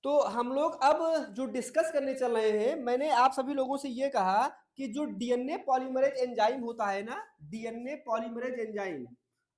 तो हम लोग अब जो डिस्कस करने चल रहे हैं, मैंने आप सभी लोगों से ये कहा कि जो डीएनए पॉलीमरेज एंजाइम होता है ना, डीएनए पॉलीमरेज एंजाइम,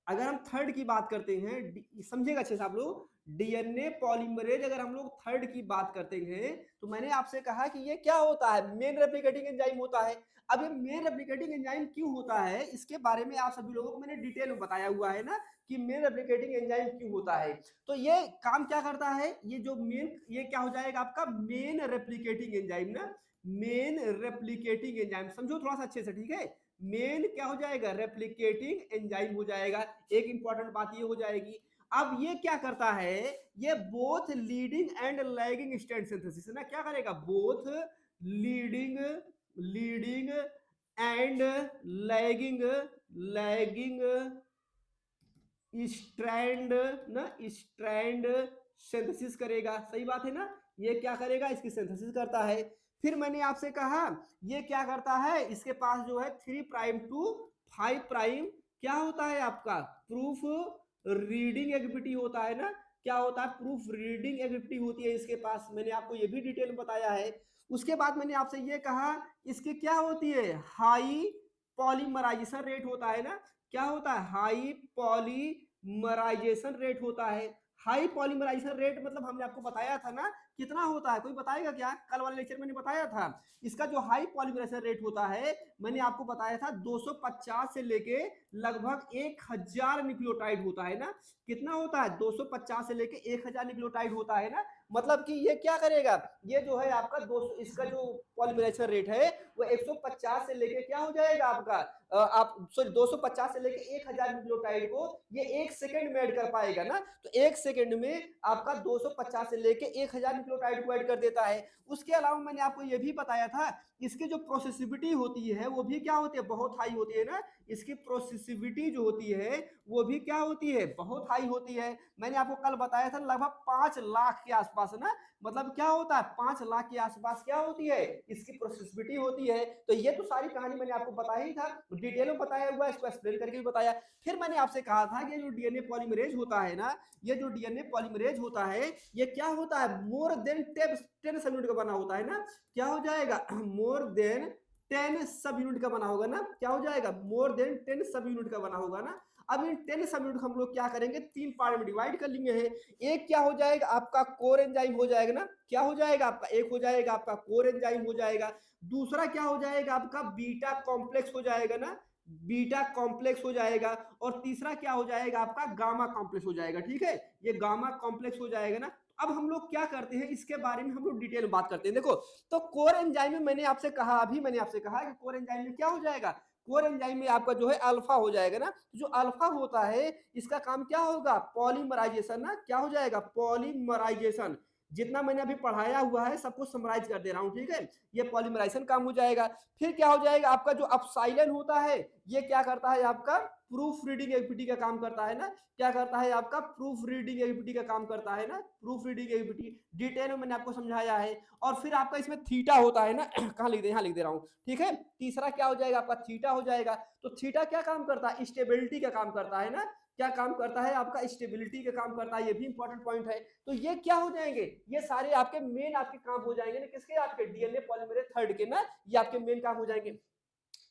अगर हम थर्ड की बात करते हैं, समझिएगा अच्छे से आप लोग, डीएनए पॉलीमरेज अगर हम लोग थर्ड की बात करते हैं तो मैंने आपसे कहा कि ये क्या होता है, मेन रेप्लिकेटिंग एंजाइम होता है। अब ये मेन रेप्लिकेटिंग एंजाइम क्यों होता है, इसके बारे में आप सभी लोगों को मैंने डिटेल में बताया हुआ है ना कि मेन रेप्लिकेटिंग एंजाइम क्यों होता है। तो ये काम क्या करता है, ये जो मेन, ये क्या हो जाएगा आपका मेन रेप्लिकेटिंग एंजाइम ना, मेन रेप्लिकेटिंग एंजाइम, समझो थोड़ा सा अच्छे से, ठीक है। मेन क्या हो जाएगा, रेप्लिकेटिंग एंजाइम हो जाएगा। एक इंपॉर्टेंट बात ये हो जाएगी। अब ये क्या करता है, ये both leading and lagging strand synthesis ना क्या करेगा, both leading leading and lagging lagging strand ना, स्ट्रैंड सिंथेसिस करेगा। सही बात है ना, ये क्या करेगा, इसकी सिंथेसिस करता है। फिर मैंने आपसे कहा ये क्या करता है, इसके पास जो है 3 प्राइम टू 5 प्राइम क्या होता है आपका, प्रूफ रीडिंग एबिलिटी होता है ना, क्या होता है, प्रूफ रीडिंग एबिलिटी होती है इसके पास, मैंने आपको ये भी डिटेल में बताया है। उसके बाद मैंने आपसे ये कहा इसकी क्या होती है, हाई पॉलीमराइजेशन रेट होता है ना, क्या होता है, हाई पॉलीमराइजेशन रेट होता है। हाई पॉलीमराइजेशन रेट मतलब हमने आपको बताया था ना, कितना होता है, कोई बताएगा क्या, कल वाले लेक्चर में मैंने बताया था। इसका जो हाई पॉलीमराइजेशन रेट होता है, मैंने आपको बताया था 250 से लेके लगभग 1000 न्यूक्लियोटाइड होता है ना, कितना होता है, 250 से लेके 1000 न्यूक्लियोटाइड होता है ना। मतलब कि ये क्या करेगा, ये जो है आपका 200, इसका जो पॉलीमराइजेशन रेट है वो 150 से लेके क्या हो जाएगा आपका, आप सॉरी 250 से लेके 1000 न्यूक्लियोटाइड को ये 1 सेकंड में ऐड कर पाएगा ना। तो 1 सेकंड में आपका 250 से लेके 1000 न्यूक्लियोटाइड को ऐड कर देता है। उसके अलावा मैंने आपको ये भी बताया था इसकी जो प्रोसेसिबिलिटी होती है वो भी क्या होती है, बहुत हाई होती है ना। इसकी प्रोसेसिबिलिटी जो होती है वो भी क्या होती है, बहुत हाई होती है। मैंने आपको कल बताया था लगभग 5 लाख के आसपास ना, मतलब क्या होता है, 5 लाख के आसपास क्या होती है, इसकी प्रोसेसिबिलिटी होती है। तो ये तो सारी कहानी मैंने आपको बताया ही था, डिटेल में बताया हुआ, इसको एक्सप्लेन करके भी बताया। फिर मैंने आपसे कहा था कि जो डीएनए पॉलीमरेज होता है ना, ये जो डीएनए पॉलीमरेज होता है ये क्या होता है, मोर देन 10 सब यूनिट का बना होता है ना, क्या हो जाएगा, मोर देन 10 सब यूनिट का बना होगा ना, क्या हो जाएगा, मोर देन 10 सब यूनिट का बना होगा ना। अब इन 10 सब यूनिट हम लोग क्या करेंगे, 3 पार्ट में डिवाइड कर लेंगे है। एक क्या हो जाएगा आपका कोर एंजाइम हो जाएगा ना, क्या हो जाएगा आपका, एक हो जाएगा आपका कोर एंजाइम हो जाएगा। दूसरा क्या हो जाएगा आपका बीटा कॉम्प्लेक्स हो जाएगा ना, बीटा कॉम्प्लेक्स हो जाएगा। और तीसरा क्या हो जाएगा आपका गामा कॉम्प्लेक्स हो जाएगा। ठीक है, ये गामा कॉम्प्लेक्स हो जाएगा ना। अब हम लोग क्या करते हैं, इसके बारे में हम लोग डिटेल में बात करते हैं। देखो, तो कोर एंजाइम में मैंने आपसे कहा, अभी मैंने आपसे कहा कि कोर एंजाइम में क्या हो जाएगा, कोर एंजाइम में आपका जो है अल्फा हो जाएगा ना। तो जो अल्फा होता है इसका काम क्या होगा, पॉलीमराइजेशन ना, क्या हो जाएगा, पॉलीमराइजेशन। जितना मैंने अभी पढ़ाया हुआ है सबको समराइज कर दे रहा हूं, ठीक है। ये पॉलीमराइजेशन काम हो जाएगा। फिर क्या हो जाएगा आपका जो अपसाइलन होता है, ये क्या करता है आपका, प्रूफ रीडिंग एबिलिटी का काम करता है ना, क्या करता है आपका, प्रूफ रीडिंग एबिलिटी का काम करता है ना, प्रूफ रीडिंग एबिलिटी डिटेल में मैंने आपको समझाया है। और फिर आपका इसमें थीटा होता है ना, कहां लिख दे, यहां लिख दे रहा हूं, ठीक है। तीसरा क्या हो जाएगा आपका, थीटा हो जाएगा। तो थीटा क्या काम करता है, स्टेबिलिटी का काम करता है ना, क्या काम करता है आपका, स्टेबिलिटी का काम करता है। ये भी इंपॉर्टेंट पॉइंट है। तो ये क्या हो जाएंगे, ये सारे आपके मेन आपके काम हो जाएंगे ना, किसके, आपके डीएनए पॉलीमरेज थर्ड के ना, ये आपके मेन काम हो जाएंगे।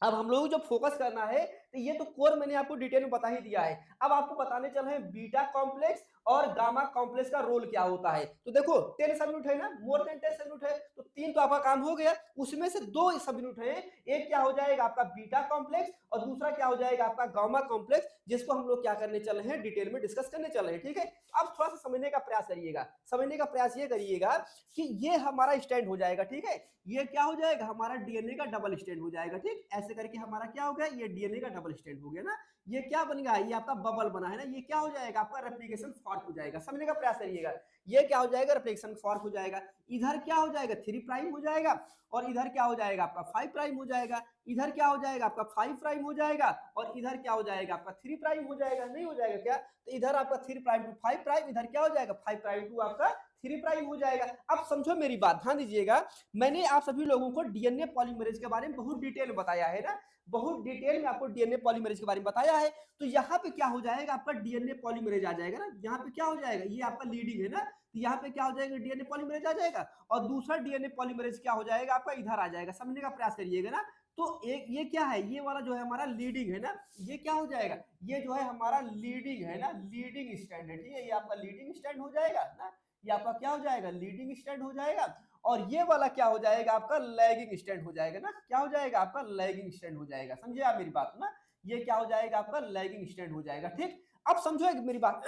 अब हम लोग जो फोकस करना है, तो ये तो कोर मैंने आपको डिटेल में बता ही दिया है। अब आपको बताने चल रहे हैं बीटा कॉम्प्लेक्स और गामा कॉम्प्लेक्स का रोल क्या होता है। तो देखो 10 सब यूनिट है ना, मोर देन 10 सब यूनिट है, तो 3 तो आपका काम हो गया। उसमें से 2 सब यूनिट है, एक क्या हो जाएगा आपका बीटा कॉम्प्लेक्स और दूसरा क्या हो जाएगा आपका गामा कॉम्प्लेक्स, जिसको हम लोग क्या करने चल रहे हैं, डिटेल में डिस्कस करने चल रहे हैं। ठीक है, अब थोड़ा सा समझने का प्रयास करिएगा, समझने का प्रयास ये करिएगा कि ये हमारा स्टैंड हो जाएगा। ठीक है, ये क्या हो जाएगा, हमारा डीएनए का डबल स्टैंड हो जाएगा। ठीक, ऐसे करके हमारा क्या हो गया, ये डीएनए का डबल स्टैंड हो गया ना। ये क्या बन गया, ये आपका बबल बना है ना, ये क्या हो जाएगा आपका रेप्लिकेशन फॉर्क हो जाएगा। समझने का प्रयास करिएगा, ये क्या हो जाएगा, रेप्लिकेशन फॉर्क हो जाएगा। इधर क्या हो जाएगा, 3 प्राइम हो जाएगा और इधर क्या हो जाएगा आपका 5 प्राइम हो जाएगा। इधर क्या हो जाएगा आपका 5 प्राइम हो जाएगा और इधर क्या हो जाएगा आपका 3 प्राइम हो जाएगा, नहीं हो जाएगा क्या? तो इधर आपका 3 प्राइम टू 5 प्राइम, इधर क्या हो जाएगा 5 प्राइम टू आपका 3 प्राइम हो जाएगा। अब समझो मेरी बात, ध्यान दीजिएगा, मैंने आप सभी लोगों को डीएनए पॉलीमरेज के बारे में बहुत डिटेल में बताया है ना, बहुत डिटेल में आपको डीएनए पॉलीमरेज के बारे में बताया है। तो यहाँ पे क्या हो जाएगा आपका डीएनए पॉलीमरेज आ जाएगा ना, यहाँ पे क्या हो जाएगा, ये आपका लीडिंग है ना, तो यहाँ पे क्या हो जाएगा डीएनए पॉलीमरेज आ जाएगा और दूसरा डीएनए पॉलीमरेज क्या हो जाएगा आपका इधर आ जाएगा, समझने का प्रयास करिएगा ना। तो एक ये क्या है, ये वाला जो है हमारा लीडिंग है ना, ये क्या हो जाएगा, ये जो है हमारा लीडिंग है ना, लीडिंग स्टैंड है, ठीक है, ये आपका लीडिंग स्टैंड हो जाएगा ना, ये आपका क्या हो जाएगा लीडिंग स्टैंड हो जाएगा और ये वाला क्या हो जाएगा आपका लैगिंग स्टैंड हो जाएगा ना, क्या हो जाएगा आपका लैगिंग स्टैंड हो जाएगा, समझे आप मेरी बात ना, ये क्या हो जाएगा आपका लैगिंग स्टैंड हो जाएगा, ठीक। अब समझो मेरी बात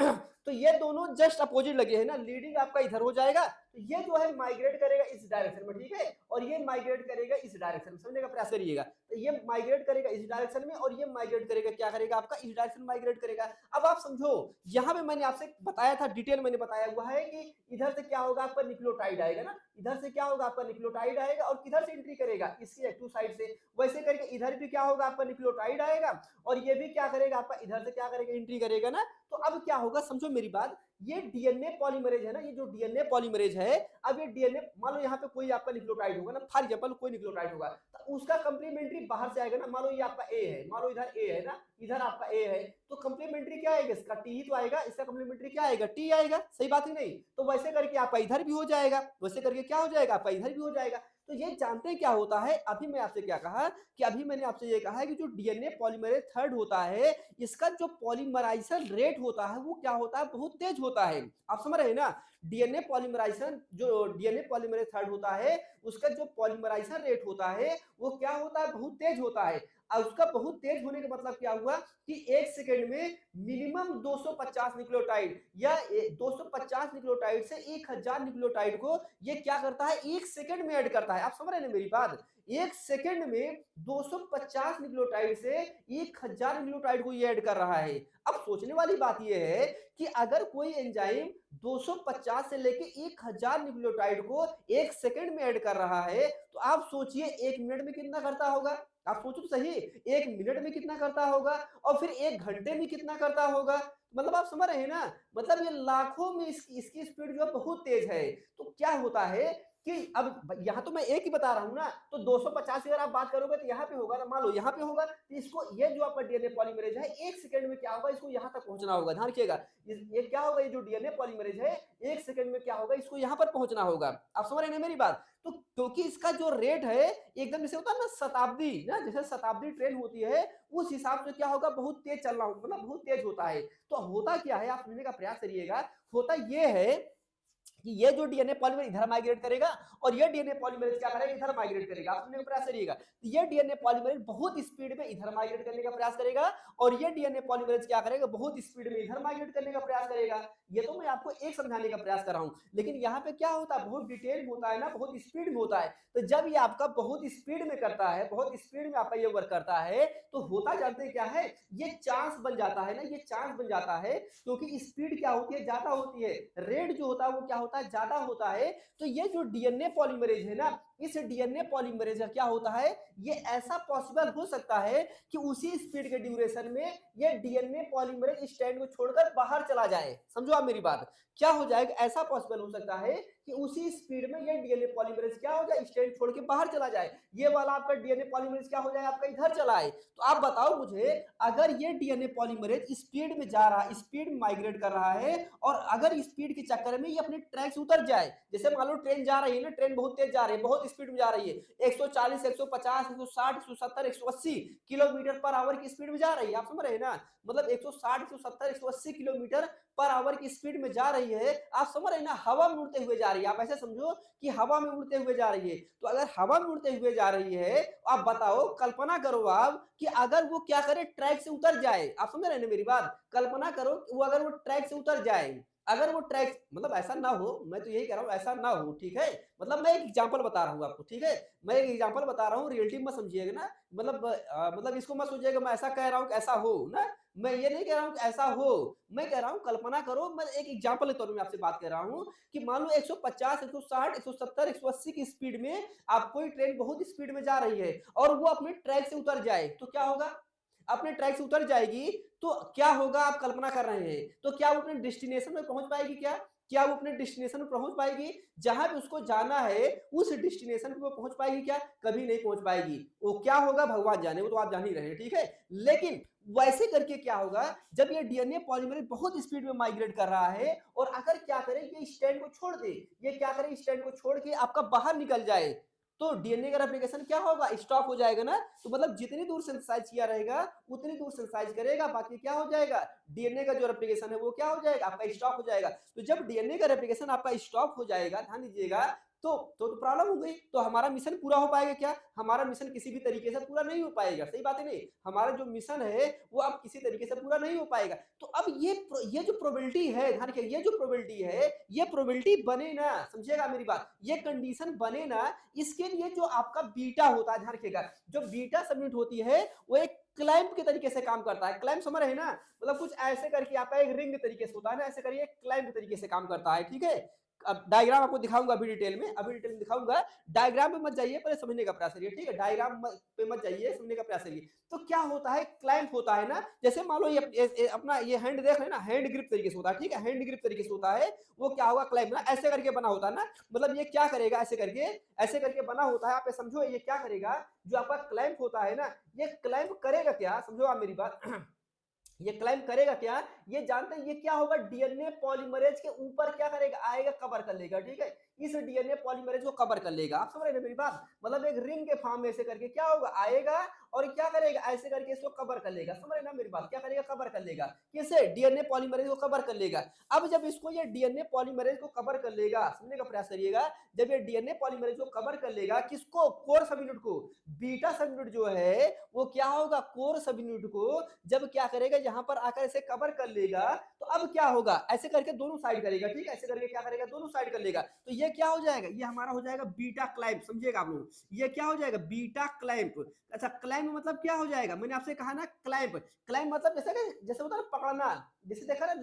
तो ये दोनों जस्ट अपोजिट लगे हैं ना, लीडिंग आपका इधर हो जाएगा, तो ये जो है माइग्रेट करेगा इस डायरेक्शन में, ठीक है, और ये माइग्रेट करेगा इस डायरेक्शन में, समझने का प्रयास करिएगा, तो ये माइग्रेट करेगा इस डायरेक्शन में और ये माइग्रेट करेगा, क्या करेगा आपका इस डायरेक्शन माइग्रेट करेगा। अब आप समझो, यहाँ पे मैंने आपसे बताया था, डिटेल मैंने बताया हुआ है कि इधर से क्या होगा आपका न्यूक्लियोटाइड आएगा ना, इधर से क्या होगा आपका न्यूक्लियोटाइड आएगा और किधर से एंट्री करेगा इसकी एक्टिव साइड से, वैसे करके इधर भी क्या होगा आपका न्यूक्लियोटाइड आएगा और ये भी क्या करेगा आपका इधर से क्या करेगा एंट्री करेगा ना। तो अब क्या होगा समझो मेरी बात, ये डीएनए पॉलीमरेज है ना, ये जो डीएनए पॉलीमरेज है, अब ये डीएनए मान लो यहाँ पे कोई आपका न्यूक्लियोटाइड होगा ना, फॉर एग्जांपल कोई न्यूक्लियोटाइड होगा तो उसका कंप्लीमेंट्री बाहर से आएगा ना, मान लो ये आपका ए है, मान लो इधर ए है ना, इधर आपका ए है, तो कंप्लीमेंट्री क्या आएगा इसका टी ही तो आएगा, इसका कंप्लीमेंट्री क्या आएगा टी आएगा, सही बात ही नहीं, तो वैसे करके आपका इधर भी हो जाएगा, वैसे करके क्या हो जाएगा आपका इधर भी हो जाएगा। तो ये जानते हैं क्या होता है, अभी मैं आपसे क्या कहा कि अभी मैंने आपसे ये कहा है कि जो डीएनए पॉलीमरेज थर्ड होता है, इसका जो पॉलीमराइजेशन रेट होता है वो क्या होता है, बहुत तेज होता है, आप समझ रहे हैं ना। डीएनए पॉलीमराइजेशन, जो डीएनए पॉलीमरेज थर्ड होता है उसका जो पॉलीमराइजेशन रेट होता है वो क्या होता है, बहुत तेज होता है। और उसका बहुत तेज होने का मतलब क्या हुआ कि एक सेकंड में मिनिमम 250 न्यूक्लियोटाइड या 250 न्यूक्लियोटाइड से 1000 न्यूक्लियोटाइड को ये क्या करता है, एक सेकंड में ऐड करता है, आप समझ रहे हैं मेरी बात, एक सेकंड में 250 न्यूक्लियोटाइड से 1000 न्यूक्लियोटाइड को ये ऐड कर रहा है। अब सोचने वाली बात यह है कि अगर कोई एंजाइम 250 से लेके 1000 न्यूक्लियोटाइड को एक सेकंड में ऐड कर रहा है, तो आप सोचिए एक मिनट में कितना करता होगा, आप सोचो तो सही, एक मिनट में कितना करता होगा और फिर एक घंटे में कितना करता होगा, मतलब आप समझ रहे हैं ना, मतलब ये लाखों में इसकी स्पीड जो है बहुत तेज है। तो क्या होता है कि अब यहाँ तो मैं एक ही बता रहा हूँ ना, तो 250 अगर आप बात करोगे तो यहाँ पे होगा ना, मान लो यहाँ पे होगा, तो इसको ये जो आपका डीएनए पॉलीमरेज है एक सेकंड में क्या होगा, इसको यहाँ तक पहुंचना होगा, ध्यान रखिएगा, ये क्या होगा, ये जो डीएनए पॉलीमरेज है एक सेकंड में क्या होगा, इसको यहाँ पर पहुंचना होगा, आप समझ रहे हैं मेरी बात। तो क्योंकि इसका जो रेट है एकदम जैसे होता है ना शताब्दी ना, जैसे शताब्दी ट्रेन होती है उस हिसाब से क्या होगा, बहुत तेज चलना होगा, मतलब बहुत तेज होता है। तो होता क्या है, आप समझने का प्रयास करिएगा, होता ये है कि ये जो डीएनए पॉलीमरेज इधर माइग्रेट करेगा और ये डीएनए पॉलीमरेज क्या करेगा, इधर माइग्रेट करेगा, आप समझने का प्रयास करिएगा। तो ये डीएनए पॉलीमरेज बहुत स्पीड में इधर माइग्रेट करने का प्रयास करेगा और ये डीएनए पॉलीमरेज क्या करेगा, बहुत स्पीड में इधर माइग्रेट करने का प्रयास करेगा। ये तो मैं आपको एक समझाने का प्रयास कर रहा हूं, लेकिन यहाँ पे क्या होता है, बहुत डिटेल होता है ना, बहुत स्पीड में होता है। तो जब ये आपका बहुत स्पीड में करता है, बहुत स्पीड में आपका ये वर्क करता है, तो होता जानते हैं क्या है, ये चांस बन जाता है ना, ये चांस बन जाता है, क्योंकि स्पीड क्या होती है, ज्यादा होती है, रेट जो होता है वो क्या होता है, ज्यादा होता है। तो ये जो डीएनए पॉलीमरेज है ना, इस डीएनए पॉलीमरेज का क्या होता है, ये ऐसा पॉसिबल हो सकता है कि उसी स्पीड के ड्यूरेशन में ये डीएनए पॉलीमरेज स्टैंड को छोड़कर बाहर चला जाए, समझो आप मेरी बात, क्या हो जाएगा, ऐसा पॉसिबल हो सकता है कि उसी स्पीड में ये डीएनए पॉलीमरेज क्या हो जाए, स्टैंड छोड़ के बाहर चला जाए, ये वाला आपका डीएनए पॉलीमरेज क्या हो जाए, आपका इधर चला आए। तो आप बताओ मुझे, अगर ये डीएनए पॉलीमरेज स्पीड में जा रहा है, स्पीड में माइग्रेट कर रहा है, और अगर स्पीड के चक्कर में ये अपने ट्रैक से उतर जाए, जैसे मान लो ट्रेन जा रही है ना, ट्रेन बहुत तेज जा रही है, बहुत स्पीड में जा रही है, 140 150 160 170 180 किलोमीटर पर आवर की स्पीड में जा रही है, आप समझ रहे हैं ना, मतलब 160 170 180 किलोमीटर पर आवर की स्पीड में जा रही है, आप समझ रहे हैं ना, हवा में उड़ते हुए जा रही है, आप ऐसे समझो कि हवा में उड़ते हुए जा रही है। तो अगर हवा में उड़ते हुए जा रही है, आप बताओ, कल्पना करो आप कि अगर वो क्या करे, ट्रैक से उतर जाए, आप समझ रहे हैं ना मेरी बात, कल्पना करो वो अगर वो ट्रैक से उतर जाए, अगर वो ट्रैक, मतलब ऐसा ना हो, मैं तो यही कह रहा हूं ऐसा ना हो, ठीक है, मतलब मैं एक एग्जांपल बता रहा हूं आपको, ठीक है, मैं एक एग्जांपल बता रहा हूं, रियलिटी में समझिएगा ना, मतलब इसको मत सोचिएगा मैं ऐसा कह रहा हूँ कि ऐसा हो ना, मैं ये नहीं कह रहा हूँ कि ऐसा हो, मैं कह रहा हूँ कल्पना करो, मैं एक एग्जांपल के तौर पे आपसे बात कर रहा हूँ कि मान लो 150, 160, 170, 180 की स्पीड में आप कोई ट्रेन बहुत स्पीड में जा रही है और वो अपने ट्रैक से उतर जाए तो क्या होगा? अपने ट्रैक से उतर जाएगी तो क्या होगा आप कल्पना कर रहे हैं। तो क्या वो अपने डेस्टिनेशन में पहुंच पाएगी क्या? क्या वो अपने डेस्टिनेशन में पहुंच पाएगी? जहां पे उसको जाना है उस डेस्टिनेशन पे वो पहुंच पाएगी क्या? कभी नहीं पहुंच पाएगी। वो क्या होगा भगवान जाने, वो तो आप जान ही रहे हैं, ठीक है? लेकिन वैसे करके क्या होगा जब ये डीएनए पॉलीमरेज बहुत स्पीड में माइग्रेट कर रहा है और अगर क्या करे ये स्टैंड को छोड़ दे, ये क्या करे स्टैंड को छोड़ के आपका बाहर निकल जाए, तो डीएनए का रेप्लिकेशन क्या होगा? स्टॉप हो जाएगा ना। तो मतलब जितनी दूर सिंथेसाइज किया रहेगा उतनी दूर सिंथेसाइज करेगा, बाकी क्या हो जाएगा? डीएनए का जो रेप्लिकेशन है वो क्या हो जाएगा? आपका स्टॉप हो जाएगा। तो जब डीएनए का रेप्लिकेशन आपका स्टॉप हो जाएगा, ध्यान दीजिएगा, तो प्रॉब्लम हो गई। तो हमारा मिशन पूरा हो पाएगा क्या? हमारा मिशन किसी भी तरीके से पूरा नहीं हो पाएगा। सही बात है नहीं? हमारा जो मिशन है वो अब किसी तरीके से पूरा नहीं हो पाएगा। तो अब ये जो प्रोबेबिलिटी है, ध्यान रखिए, ये जो प्रोबेबिलिटी है, ये प्रोबेबिलिटी बने ना, समझिएगा मेरी बात, ये कंडीशन बने ना, इसके लिए जो आपका बीटा होता है, ध्यान रखिएगा, जो बीटा सबमिट होती है वो एक क्लैंप के तरीके से काम करता है। क्लैंप समझ रहे हैं ना? मतलब कुछ ऐसे करके आपका एक रिंग तरीके से होता है ना, ऐसे करिए क्लैंप तरीके से काम करता है, ठीक है? अब डायग्राम आपको दिखाऊंगा अभी डिटेल में दिखाऊंगा। डायग्राम पे मत जाइए, पहले समझने का प्रयास करिए, ठीक है? पे मत जाइए, समझने का प्रयास करिए। तो क्या होता है क्लैंप होता है ना, जैसे मान लो ये अपना ये हैंड देख रहे हैं ना, हैंड ग्रिप तरीके से होता है, ठीक है? हैंड ग्रिप तरीके से होता है, वो क्या होगा क्लैंप ना, ऐसे करके बना होता है ना, मतलब ये क्या करेगा, ऐसे करके बना होता है, आप ये समझो ये क्या करेगा, जो आपका क्लैंप होता है ना, ये क्लैंप करेगा क्या, समझो आप मेरी बात ये क्लाइम करेगा क्या? ये जानते हैं ये क्या होगा? डीएनए पॉलीमरेज के ऊपर क्या करेगा? आएगा, कवर कर लेगा, ठीक है? इस डीएनए पॉलीमरेज को कवर कर लेगा। आप समझ रहे हैं मेरी बात? मतलब एक रिंग के फॉर्म में ऐसे करके क्या होगा? आएगा और क्या करेगा? ऐसे करके इसको कवर कर लेगा। समझ रहे ना मेरी बात? क्या करेगा? कवर कर लेगा। किसे? डीएनए पॉलीमरेज को कवर कर लेगा। अब जब इसको ये डीएनए पॉलीमरेज को कवर कर लेगा, समझने का प्रयास करिएगा, जब ये डीएनए पॉलीमरेज को कवर कर लेगा, किसको? कोर सब यूनिट को। बीटा सब यूनिट जो है वो क्या होगा? कोर सब यूनिट को जब क्या करेगा, यहां पर आकर इसे कवर कर लेगा, तो अब क्या होगा? ऐसे करके दोनों साइड करेगा, ठीक है? ऐसे करके क्या करेगा? दोनों साइड कर लेगा। तो ये क्या हो जाएगा? ये हमारा हो जाएगा बीटा क्लैंप, समझिएगा आप लोग। ये क्या हो जाएगा? Beta clamp. अच्छा, क्लैंप मतलब क्या हो जाएगा? मैंने आपसे कहा ना क्लैंप, क्लैंप मतलब जैसे होता है ना पकड़ना, जैसे देखा ना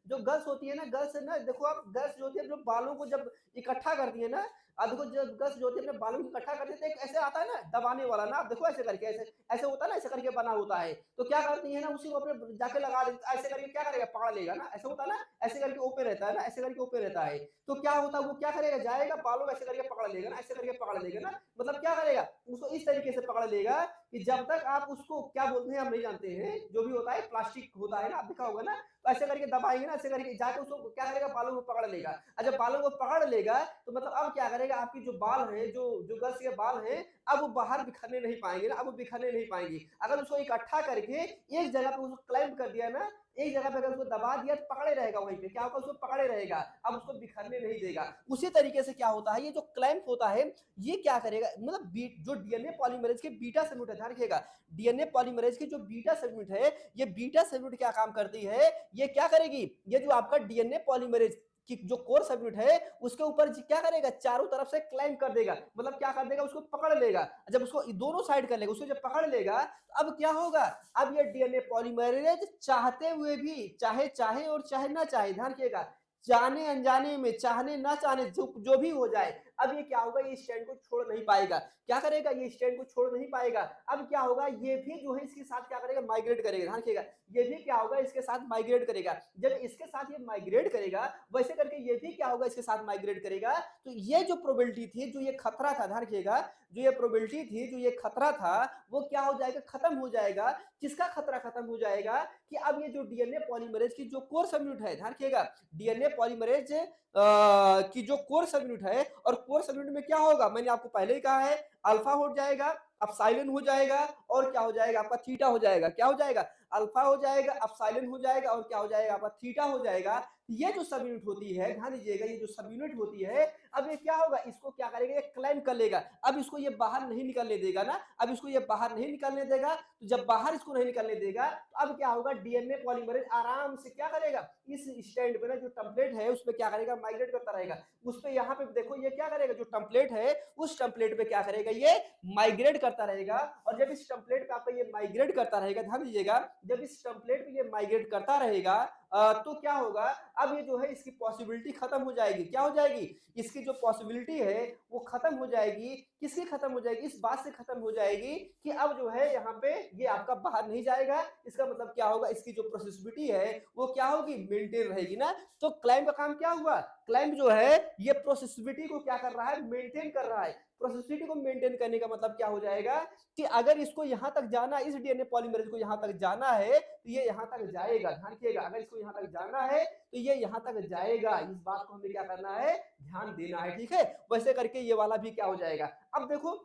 जो गर्ल्स होती है ना, गर्ल्स ना, देखो आप गर्ल्स जो होती है जो बालों को जब इकट्ठा करती है ना, अब देखो जब गर्ल्स जो होती है अपने बालों को इकट्ठा करती है तो एक ऐसे आता है ना दबाने वाला ना, आप देखो ऐसे करके, ऐसे ऐसे होता है ना, ऐसे करके बना होता है, तो क्या करती है ना, उसी को अपने जाके लगा देती, ऐसे करके क्या करेगा? पकड़ लेगा ना, ऐसा होता है ना, ऐसे करके ऊपर रहता है ना, ऐसे करके ऊपर रहता है, तो क्या होता है? वो क्या करेगा? जाएगा बालों में ऐसे करके पकड़ लेगा ना, ऐसे करके पकड़ लेगा ना, मतलब क्या करेगा? उसको इस तरीके से पकड़ लेगा कि जब तक आप उसको क्या बोलते हैं हम नहीं जानते हैं, जो भी होता है प्लास्टिक होता है ना, आप देखा होगा ना, तो ऐसे करके दबाएंगे ना, ऐसे करके जाके उसको क्या करेगा? बालों को पकड़ लेगा। और जब बालों को पकड़ लेगा तो मतलब अब क्या करेगा? आपकी जो बाल है, जो गर्ल्स के बाल हैं, अब वो बाहर बिखरने नहीं पाएंगे ना, अब वो बिखरने नहीं पाएंगे। अगर उसको इकट्ठा करके एक जगह पे उसको क्लैंप कर दिया ना, एक जगह पे अगर उसको दबा दिया तो पकड़े रहेगा वहीं पे, क्या होगा? उसको पकड़े रहेगा, अब उसको बिखरने नहीं देगा। उसी तरीके से क्या होता है, ये जो क्लैंप होता है ये क्या करेगा? मतलब जो डीएनए पॉलीमरेज के बीटा सबयूनिट है, ध्यान रखिएगा, डीएनए पॉलीमरेज की जो बीटा सबयूनिट है, ये बीटा सबयूनिट क्या काम करती है? ये क्या करेगी? ये जो आपका डीएनए पॉलीमरेज कि जो कोर सबयूनिट है उसके ऊपर क्या करेगा? चारों तरफ से क्लाइंब कर देगा, मतलब क्या कर देगा? उसको पकड़ लेगा। जब उसको दोनों साइड कर लेगा, उसको जब पकड़ लेगा तो अब क्या होगा? अब ये डीएनए पॉलीमरेज चाहते हुए भी, चाहे चाहे और चाहे ना चाहे, ध्यान रखिएगा, जाने अनजाने में, चाहने ना चाहने, जो भी हो जाए, अब ये क्या होगा? ये स्टैंड को छोड़ नहीं पाएगा। क्या करेगा? ये स्टैंड को छोड़ नहीं पाएगा। अब क्या होगा? ये भी जो है इसके साथ क्या करेगा? माइग्रेट करेगा, ध्यान रखिएगा, ये भी क्या होगा? इसके साथ माइग्रेट करेगा। जब इसके साथ ये माइग्रेट करेगा, वैसे करके ये भी क्या होगा? इसके साथ माइग्रेट करेगा। तो ये जो प्रोबेबिलिटी थी, जो ये खतरा था, ध्यान रखिएगा, जो ये प्रोबेबिलिटी थी, जो ये खतरा था, वो क्या हो जाएगा? खत्म हो जाएगा। किसका खतरा खत्म हो जाएगा? कि अब ये जो डीएनए पॉलीमरेज की जो कोर सबयूनिट है, ध्यान रखिएगा, डीएनए पॉलीमरेज की जो कोर सबयूनिट है, और कोर सबयूनिट में क्या होगा? मैंने आपको पहले ही कहा है, अल्फा हो जाएगा, अपसाइलन हो जाएगा, और क्या हो जाएगा? आपका थीटा हो जाएगा। क्या हो जाएगा? अल्फा हो जाएगा, अपसाइलन हो जाएगा, और क्या हो जाएगा? आपका थीटा हो जाएगा। ये जो सब यूनिट होती है, ध्यान दीजिएगा, ये जो सब यूनिट होती है, अब ये क्या होगा? इसको क्या करेगा? ये क्लाइंब कर लेगा। अब इसको ये बाहर नहीं निकलने देगा ना, अब इसको ये बाहर नहीं निकलने देगा। तो जब बाहर इसको नहीं निकलने देगा तो अब क्या होगा? डीएनए पॉलीमरेज आराम से क्या करेगा? इस स्टैंड पे ना जो टेम्पलेट है उसपे क्या करेगा? माइग्रेट करता रहेगा। उस पे यहाँ पे देखो ये क्या करेगा? जो टेम्पलेट है उस टेम्पलेट पे क्या करेगा? रहेगा, ये माइग्रेट करता रहेगा। और जब इस टेम्पलेट पे आपका ये माइग्रेट करता रहेगा, ध्यान दीजिएगा, जब इस टेम्पलेट पे ये माइग्रेट करता रहेगा तो क्या होगा, अब ये जो है इसकी पॉसिबिलिटी खत्म हो जाएगी। क्या हो जाएगी, इसकी जो पॉसिबिलिटी है वो खत्म हो जाएगी। किसकी खत्म हो जाएगी, इस बात से खत्म हो जाएगी कि अब जो है यहाँ पे ये आपका बाहर नहीं जाएगा। इसका मतलब क्या होगा, इसकी जो प्रोसेसिबिलिटी है वो क्या होगी, मेंटेन रहेगी ना। तो क्लाइंट का काम क्या हुआ, क्लाइंट जो है ये प्रोसेसिबिलिटी को क्या कर रहा है, मेंटेन कर रहा है। प्रोसेसिबिलिटी को मेंटेन करने का मतलब क्या हो जाएगा कि अगर इसको यहां तक जाना, इस डीएनए पॉलीमरेज को यहां तक जाना है तो ये यहां तक जाएगा। ध्यान रखिएगा, अगर इसको यहां तक जाना है तो ये यहां तक जाएगा। इस बात को हमें क्या करना है, ध्यान देना है, ठीक है। वैसे करके ये वाला भी क्या हो जाएगा। अब देखो,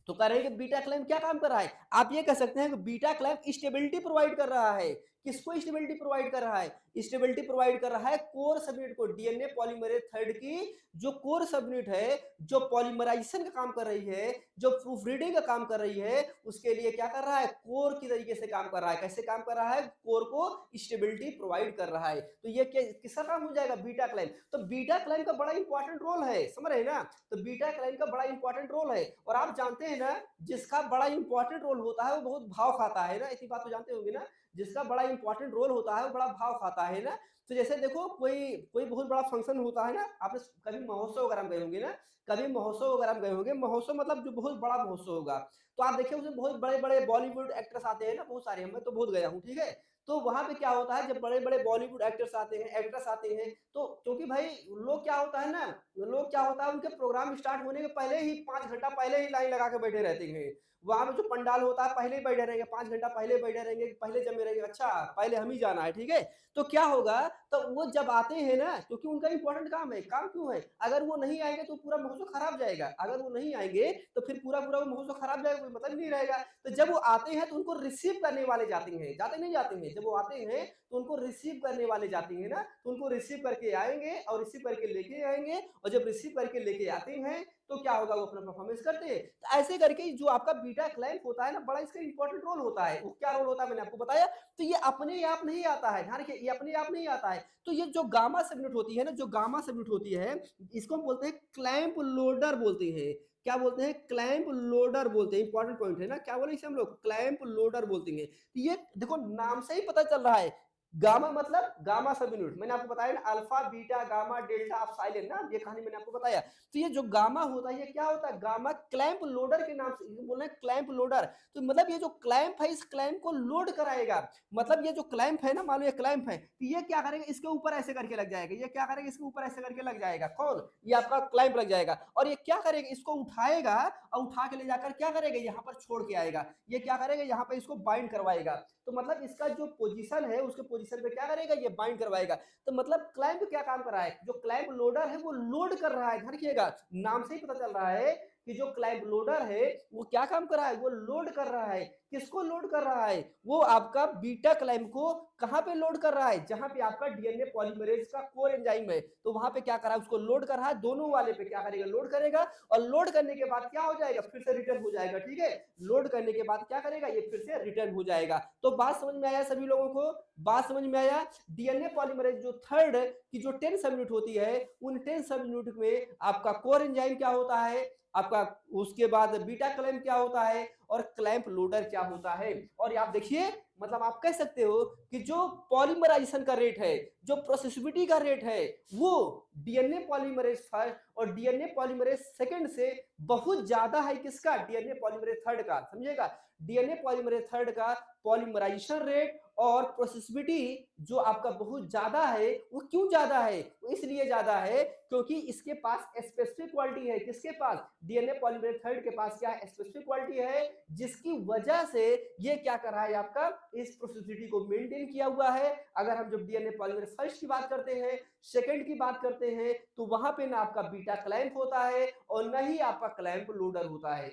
तो कह रहे हैं कि बीटा क्लैम्प क्या काम कर रहा है, आप ये कह सकते हैं कि बीटा क्लैम्प स्टेबिलिटी प्रोवाइड कर रहा है। किसको स्टेबिलिटी प्रोवाइड कर रहा है, स्टेबिलिटी प्रोवाइड कर रहा है कोर सबयूनिट को, डीएनए पॉलीमरेज थर्ड की जो कोर सबयूनिट है, जो पॉलीमराइजेशन का काम कर रही है, जो प्रूफ रीडिंग का काम कर रही है, उसके लिए क्या कर रहा है, कोर की तरीके से काम कर रहा है। कैसे काम कर रहा है, कोर को स्टेबिलिटी प्रोवाइड कर रहा है। तो ये किसका काम हो जाएगा, बीटा क्लैम्प। तो बीटा क्लैम्प का बड़ा इंपॉर्टेंट रोल है, समझ रहे हैं ना। तो बीटा क्लैम्प का बड़ा इंपॉर्टेंट रोल है। और आप जानते हैं ना, जिसका बड़ा इंपॉर्टेंट रोल होता है वो बहुत भाव खाता है ना, इसी बात तो जानते होंगे ना। जिसका बड़ा इंपॉर्टेंट रोल होता है वो बड़ा भाव खाता है ना। तो जैसे देखो, कोई कोई बहुत बड़ा फंक्शन होता है ना, आपने कभी महोत्सव वगैरह में गए होंगे ना, कभी महोत्सव वगैरह में गए होंगे, महोत्सव मतलब जो बहुत बड़ा महोत्सव होगा, तो आप देखिए उसमें बहुत बड़े बड़े बॉलीवुड एक्टर्स आते हैं ना, बहुत सारे, मैं तो बहुत गया हूँ, ठीक है। तो वहां पे क्या होता है, जब बड़े बड़े बॉलीवुड एक्टर्स आते हैं, एक्ट्रेस आते हैं, तो क्योंकि भाई लोग क्या होता है ना, लोग क्या होता है, उनके प्रोग्राम स्टार्ट होने के पहले ही 5 घंटा पहले ही लाइन लगा के बैठे रहते हैं। वहां पे जो पंडाल होता है पहले ही बैठे रहेंगे, 5 घंटा पहले बैठे रहेंगे, पहले जमे रहेंगे, अच्छा पहले हम ही जाना है, ठीक है। तो क्या होगा, तो वो जब आते हैं ना, क्योंकि उनका इंपॉर्टेंट काम है, काम क्यों है, अगर वो नहीं आएंगे तो पूरा महोत्सव खराब जाएगा। अगर वो नहीं आएंगे तो फिर पूरा पूरा वो महोत्सव खराब जाएगा, कोई मतलब नहीं रहेगा। तो जब वो आते हैं तो उनको रिसीव करने वाले जाते हैं, जाते नहीं जाते हैं, जब वो आते हैं तो उनको रिसीव करने वाले जाते हैं ना, तो उनको रिसीव करके आएंगे और रिसीव करके लेके आएंगे। और जब रिसीव करके लेके आते हैं तो क्या होगा, वो अपना परफॉर्मेंस करते हैं। तो ऐसे करके जो आपका बीटा क्लैम्प होता है ना, बड़ा इसका इंपॉर्टेंट रोल होता है। वो क्या रोल होता है मैंने आपको बताया। तो ये अपने आप नहीं आता है, ध्यान रखिए, ये अपने आप नहीं आता है। तो ये जो गामा सबयूनिट होती है ना, जो गामा सबयूनिट होती है, इसको हम बोलते हैं क्लैम्प लोडर बोलते हैं। क्या बोलते हैं, क्लैम्प लोडर बोलते हैं। इंपॉर्टेंट पॉइंट है ना, क्या बोले इसे हम लोग, क्लैम्प लोडर बोलते हैं। तो ये देखो नाम से ही पता चल रहा है, गामा मतलब गामा सब यूनिट, मैंने आपको बताया ना, alpha beta gamma delta of silent ना, ये कहानी मैंने आपको बताया। तो ये जो गामा होता है, ये क्या होता है, गामा क्लैंप लोडर के नाम से बोल रहे हैं, क्लैंप लोडर। तो मतलब ये जो क्लैंप है, इस क्लैंप को लोड कराएगा। मतलब ये जो क्लैंप है ना, मान लो ये क्लैंप है, तो ये क्या करेगा, इसके ऊपर ऐसे करके लग जाएगा। ये क्या करेगा, इसके ऊपर ऐसे करके लग जाएगा, कौन, ये आपका क्लैंप लग जाएगा। और ये क्या करेगा, इसको उठाएगा और उठा के ले जाकर क्या करेगा, यहाँ पर छोड़ के आएगा। ये क्या करेगा, यहाँ पर इसको बाइंड करवाएगा। तो मतलब इसका जो पोजीशन है, उसके पोजीशन पे क्या करेगा, ये बाइंड करवाएगा। तो मतलब क्लैंप क्या काम कर रहा है, जो क्लैंप लोडर है वो लोड कर रहा है। ध्यान रखिएगा, नाम से ही पता चल रहा है कि जो क्लैंप लोडर है वो क्या काम कर रहा है, वो लोड कर रहा है। किसको लोड कर रहा है, वो आपका बीटा क्लैंप को कहां पे लोड कर रहा है, जहां पे आपका डीएनए पॉलीमरेज का कोर एंजाइम है, तो वहां पे क्या कर रहा है, उसको लोड कर रहा है। दोनों वाले पे क्या करेगा, लोड करेगा। और लोड करने के बाद क्या हो जाएगा, फिर से रिटर्न हो जाएगा, ठीक है। लोड करने के बाद क्या करेगा, ये फिर से रिटर्न हो जाएगा। तो बात समझ में आया सभी लोगों को, बात समझ में आया। डीएनए पॉलीमरेज जो थर्ड की जो 10 सब यूनिट होती है, उन 10 सब यूनिट में आपका कोर एंजाइम क्या होता है आपका, उसके बाद बीटा क्लैंप क्या होता है, और क्लैंप लोडर क्या होता है। और आप देखिए, मतलब आप कह सकते हो कि जो पॉलीमराइजेशन का रेट है, जो प्रोसेसिबिलिटी का रेट है, वो डीएनए पॉलीमरेज फर्स्ट और डीएनए पॉलीमरेज सेकंड से बहुत ज्यादा है। किसका, डीएनए पॉलीमरेज थर्ड का, समझिएगा। डीएनए पॉलीमरेज थर्ड का पॉलीमराइजेशन रेट और प्रोसेसिबिलिटी जो आपका बहुत ज्यादा है, वो क्यों ज्यादा है, वो इसलिए ज्यादा है क्योंकि इसके पास स्पेसिफिक क्वालिटी है। किसके पास, डीएनए पॉलीमरेज थर्ड के पास क्या है, स्पेसिफिक क्वालिटी है, जिसकी वजह से ये क्या कर रहा है, आपका इस प्रोसेसिबिलिटी को मेंटेन किया हुआ है। अगर हम जब डीएनए पॉलीमरेज फर्स्ट की बात करते हैं, सेकंड की बात करते हैं, तो वहां पे ना आपका बीटा क्लैंप होता है और न ही आपका क्लैंप लोडर होता है।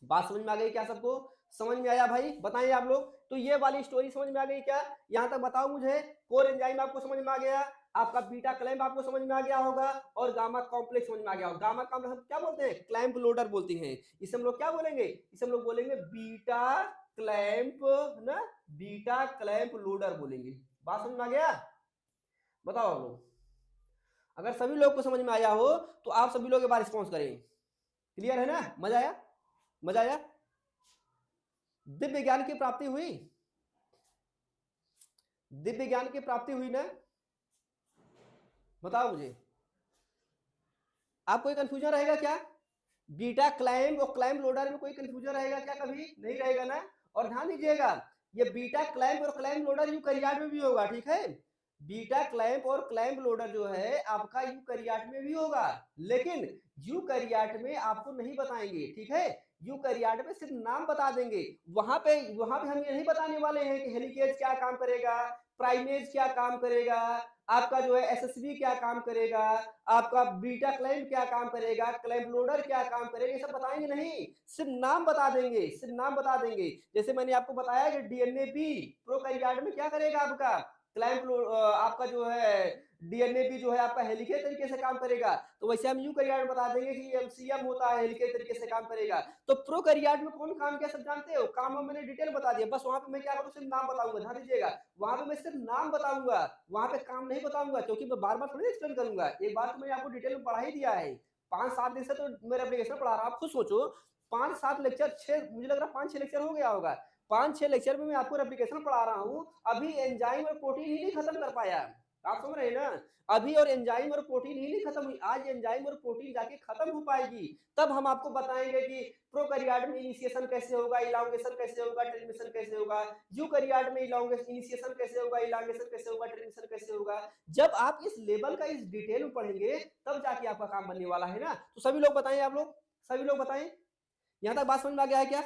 बात समझ में आ गई क्या सबको, समझ में आया भाई, बताइए आप लोग। तो ये वाली स्टोरी समझ में आ गई क्या, यहां तक बताओ मुझे। कोर एंजाइम आपको समझ में आ गया, आपका बीटा क्लैंप आपको समझ में आ गया होगा, और गामा कॉम्प्लेक्स समझ में आ गया होगा। गामा कॉम्प्लेक्स हम क्या बोलते हैं, क्लैंप लोडर बोलते हैं। इसे हम लोग क्या बोलेंगे, इसे हम लोग बोलेंगे बीटा क्लैंप ना, बीटा क्लैंप लोडर बोलेंगे। बात समझ में आ गया, बताओ आप लोग। अगर सभी लोग को समझ में आया हो तो आप सभी लोग एक बार रिस्पॉन्स करें, क्लियर है ना? मजा आया? मजा आया? दिव्य ज्ञान की प्राप्ति हुई? दिव्य ज्ञान की प्राप्ति हुई ना? बताओ मुझे, आप कोई कंफ्यूजन रहेगा क्या? बीटा क्लाइंब और क्लाइंब लोडर में कोई कंफ्यूजन रहेगा क्या? कभी नहीं रहेगा ना? और ध्यान दीजिएगा, ये बीटा क्लाइंब और क्लाइंब लोडर यूकैरियोट में भी होगा, ठीक है? बीटा क्लैंप और क्लैंप लोडर जो है आपका यूकैरियोट में भी होगा, लेकिन यूकैरियोट में आपको नहीं बताएंगे, ठीक है? यूकैरियोट में सिर्फ नाम बता देंगे। वहां पे हम ये नहीं बताने वाले हैं कि हेलिकेज क्या काम करेगा, प्राइमेज क्या काम करेगा, आपका जो है एसएसबी क्या काम करेगा, आपका बीटा क्लैंप क्या काम करेगा, क्लैंप लोडर क्या काम करेगा, ये सब बताएंगे नहीं, सिर्फ नाम बता देंगे, सिर्फ नाम बता देंगे। जैसे मैंने आपको बताया कि डीएनए बी प्रोकैरियोट में क्या करेगा, आपका क्लैंप आपका जो है डीएनए भी जो है आपका हेलिकेज तरीके से काम करेगा, तो वैसे हम यूकैरियोट में बता देंगे कि एमसीएम होता है, हेलिकेज तरीके से काम करेगा। तो प्रोकैरियोट में कौन काम किया सब जानते हो? काम में मैंने डिटेल बता दिया, बस वहां पे मैं क्या करूँ, सिर्फ नाम बताऊंगा, ध्यान दीजिएगा, वहां पे मैं सिर्फ नाम बताऊंगा, वहां पे काम नहीं बताऊंगा, क्योंकि मैं बार बार थोड़ी एक्सप्लेन करूंगा। एक बार तो मैंने आपको डिटेल में पढ़ा ही दिया है, 5-7 दिन से तो मेरे एप्लीकेशन पढ़ा रहा हूँ, आप खुद सोचो 5-7 लेक्चर, 6 मुझे लग रहा है 5-6 लेक्चर हो गया होगा, 5-6 लेक्चर में मैं आपको रेप्लिकेशन पढ़ा रहा हूँ, अभी एंजाइम और प्रोटीन ही नहीं खत्म कर पाया। आप समझ रहे हैं ना? अभी और एंजाइम और प्रोटीन ही नहीं खत्म हुई, आज एंजाइम और प्रोटीन जाके खत्म हो पाएगी, तब हम आपको बताएंगे कि प्रोकैरियोट में इनिशिएशन कैसे होगा, इलांगेशन कैसे होगा, टर्मिनेशन कैसे होगा, यूकैरियोट में इनिशिएशन कैसे होगा, इलांगेशन कैसे होगा, टर्मिनेशन कैसे होगा। जब आप इस लेवल का इस डिटेल में पढ़ेंगे तब जाके आपका काम बनने वाला है ना। तो सभी लोग बताएं, आप लोग सभी लोग बताएं, यहां तक बात समझ में आ गया है क्या?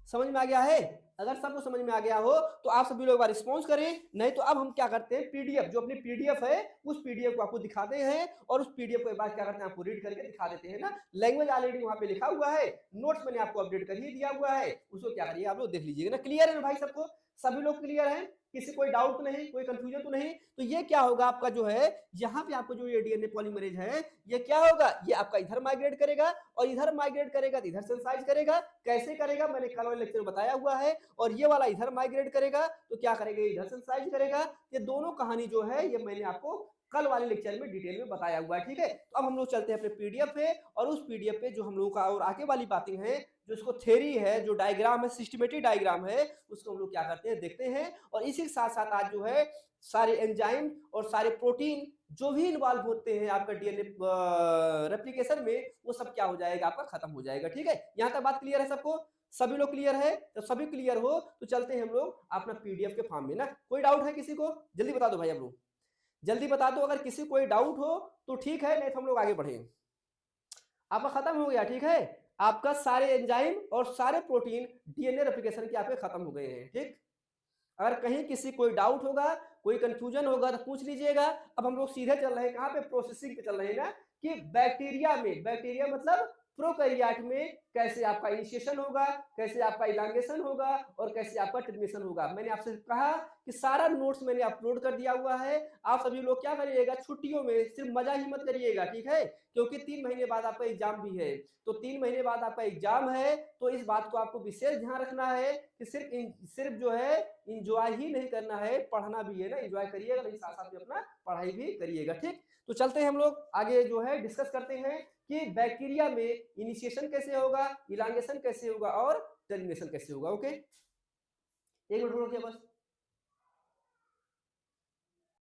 समझ में आ गया है? अगर सबको समझ में आ गया हो तो आप सभी लोग रिस्पॉन्स करें, नहीं तो अब हम क्या करते हैं, पीडीएफ जो अपनी पीडीएफ है उस पीडीएफ को आपको दिखाते हैं, और उस पीडीएफ को एक बार क्या करते हैं, आपको रीड करके दिखा देते हैं ना। लैंग्वेज ऑलरेडी वहां पे लिखा हुआ है, नोट्स मैंने आपको अपडेट कर ही दिया हुआ है, उसको क्या करिए आप लोग देख लीजिएगा ना। क्लियर है ना भाई सबको? सभी लोग क्लियर है? किसी कोई डाउट तो नहीं, कोई कंफ्यूजन तो नहीं? तो ये क्या होगा आपका जो है, यहाँ पे आपको जो ये डीएनए पॉलीमरेज है, ये क्या होगा, ये आपका इधर माइग्रेट करेगा, और इधर माइग्रेट करेगा तो इधर सेंसाइज करेगा। कैसे करेगा मैंने कल वाले लेक्चर में बताया हुआ है। और ये वाला इधर माइग्रेट करेगा तो क्या करेगा, इधर सेंसाइज करेगा। ये दोनों कहानी जो है ये मैंने आपको कल वाले लेक्चर में डिटेल में बताया हुआ है, ठीक है? तो अब हम लोग चलते हैं अपने पीडीएफ पे, और उस पीडीएफ पे जो हम लोगों का और आगे वाली बातें हैं, जो इसको थ्योरी है, जो डायग्राम है, सिस्टमेटिक डायग्राम है, उसको हम लोग क्या करते हैं, देखते हैं। और इसी के साथ साथ आज जो है सारे एंजाइम और सारे प्रोटीन जो भी इन्वॉल्व होते हैं आपका डीएनए रेप्लिकेशन में, वो सब क्या हो जाएगा, आपका खत्म हो जाएगा, ठीक है? यहां तक बात क्लियर है सबको? सभी लोग क्लियर है? तो सभी क्लियर हो तो चलते हैं हम लोग अपना पीडीएफ के फॉर्म में ना। कोई डाउट है किसी को? जल्दी बता दो भाई, हम लोग जल्दी बता दो, अगर किसी कोई डाउट हो तो ठीक है, नहीं तो हम लोग आगे बढ़े। आपका खत्म हो गया, ठीक है? आपका सारे एंजाइम और सारे प्रोटीन डीएनए रेप्लिकेशन के आपके खत्म हो गए हैं, ठीक? अगर कहीं किसी कोई डाउट होगा, कोई कंफ्यूजन होगा तो पूछ लीजिएगा। अब हम लोग सीधे चल रहे हैं कहां पे, प्रोसेसिंग पे चल रहे हैं ना, कि बैक्टीरिया में, बैक्टीरिया मतलब प्रोकैरियोट में कैसे आपका इनिशिएशन होगा, कैसे आपका इलांगेशन होगा, और कैसे आपका टर्मिनेशन होगा। मैंने आपसे कहा कि सारा नोट्स मैंने अपलोड कर दिया हुआ है। आप सभी लोग क्या करिएगा, छुट्टियों में सिर्फ मजा ही मत करिएगा, ठीक है? क्योंकि 3 महीने बाद आपका एग्जाम भी है, तो 3 महीने बाद आपका एग्जाम है, तो इस बात को आपको विशेष ध्यान रखना है कि सिर्फ जो है इंजॉय ही नहीं करना है, पढ़ना भी है ना, इंजॉय करिएगा, लेकिन साथ साथ में अपना पढ़ाई भी करिएगा, ठीक? तो चलते हैं हम लोग आगे जो है डिस्कस करते हैं कि बैक्टीरिया में इनिशिएशन कैसे होगा, इलांगेशन कैसे होगा, और टर्मिनेशन कैसे होगा। ओके, एक मिनट रुकिए बस।